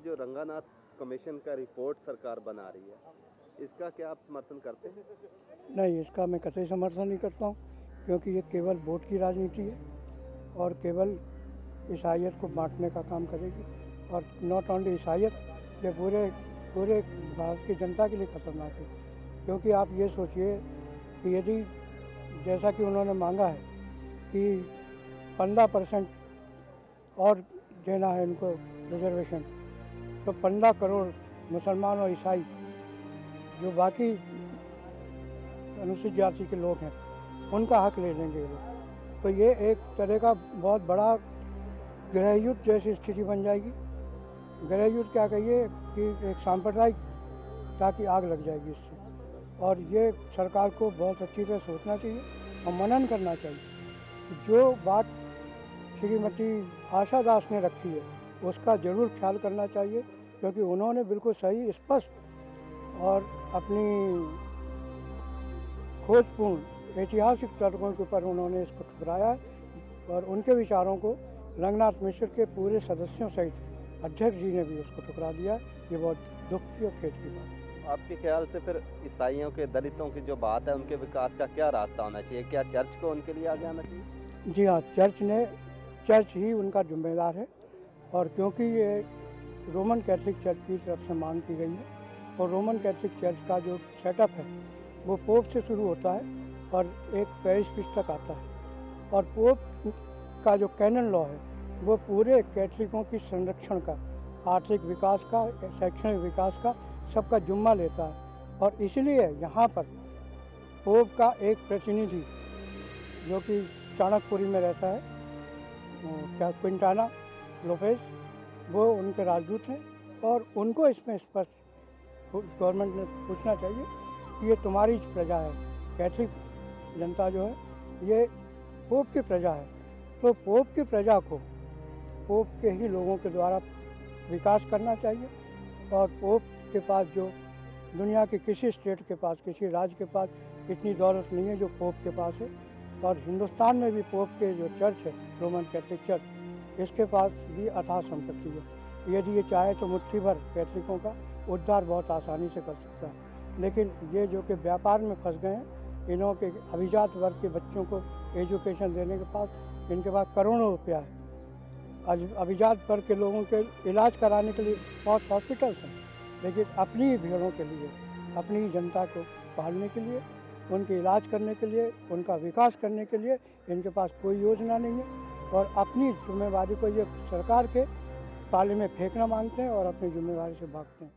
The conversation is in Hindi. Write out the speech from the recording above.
जो रंगानाथ कमीशन का रिपोर्ट सरकार बना रही है, इसका क्या आप समर्थन करते हैं? नहीं, इसका मैं कतई समर्थन नहीं करता हूँ, क्योंकि ये केवल वोट की राजनीति है और केवल ईसाइयत को बांटने का काम करेगी। और नॉट ओनली ईसाइयत, ये पूरे पूरे भारत की जनता के लिए खतरनाक है। क्योंकि आप ये सोचिए कि यदि जैसा कि उन्होंने मांगा है कि 15% और देना है इनको रिजर्वेशन, तो 15 करोड़ मुसलमान और ईसाई जो बाकी अनुसूचित जाति के लोग हैं उनका हक ले लेंगे ये लोग। तो ये एक तरह का बहुत बड़ा गृह युद्ध जैसी स्थिति बन जाएगी। गृह युद्ध क्या कहिए कि एक सांप्रदायिकता की आग लग जाएगी इससे। और ये सरकार को बहुत अच्छी तरह सोचना चाहिए और मनन करना चाहिए। जो बात श्रीमती आशा दास ने रखी है उसका जरूर ख्याल करना चाहिए, क्योंकि उन्होंने बिल्कुल सही, स्पष्ट और अपनी खोजपूर्ण ऐतिहासिक तर्कों के ऊपर उन्होंने इसको ठुकराया है। और उनके विचारों को रंगनाथ मिश्र के पूरे सदस्यों सहित अध्यक्ष जी ने भी उसको ठुकरा दिया। ये बहुत दुख की और खेद की बात है। आपके ख्याल से फिर ईसाइयों के, दलितों की जो बात है, उनके विकास का क्या रास्ता होना चाहिए? क्या चर्च को उनके लिए आगे आना चाहिए? जी हाँ, चर्च ही उनका जिम्मेदार है। और क्योंकि ये रोमन कैथोलिक चर्च की तरफ से मांग की गई है और रोमन कैथोलिक चर्च का जो सेटअप है वो पोप से शुरू होता है और एक पेरिश प्रीस्ट तक आता है। और पोप का जो कैनन लॉ है वो पूरे कैथोलिकों की संरक्षण का, आर्थिक विकास का, शैक्षणिक विकास का, सबका जुम्मा लेता है। और इसलिए यहाँ पर पोप का एक प्रतिनिधि जो कि चाणकपुरी में रहता है, क्या क्विंटाना लोपेज, वो उनके राजदूत हैं। और उनको इसमें स्पष्ट गवर्नमेंट ने पूछना चाहिए कि ये तुम्हारी प्रजा है, कैथलिक जनता जो है ये पोप की प्रजा है, तो पोप की प्रजा को पोप के ही लोगों के द्वारा विकास करना चाहिए। और पोप के पास जो दुनिया के किसी स्टेट के पास, किसी राज्य के पास इतनी दौलत नहीं है जो पोप के पास है। और हिंदुस्तान में भी पोप के जो चर्च है, रोमन कैथलिक चर्च, इसके पास भी अथाह संपत्ति है। यदि ये चाहे तो मुट्ठी भर कैथलिकों का उद्धार बहुत आसानी से कर सकता है। लेकिन ये जो कि व्यापार में फंस गए हैं, इन्हों के अभिजात वर्ग के बच्चों को एजुकेशन देने के पास इनके पास करोड़ों रुपया है। अभिजात वर्ग के लोगों के इलाज कराने के लिए बहुत हॉस्पिटल्स हैं, लेकिन अपनी ही भीड़ों के लिए, अपनी ही जनता को पालने के लिए, उनके इलाज करने के लिए, उनका विकास करने के लिए इनके पास कोई योजना नहीं है। और अपनी जिम्मेवारी को ये सरकार के पाले में फेंकना मांगते हैं और अपनी जिम्मेवारी से भागते हैं।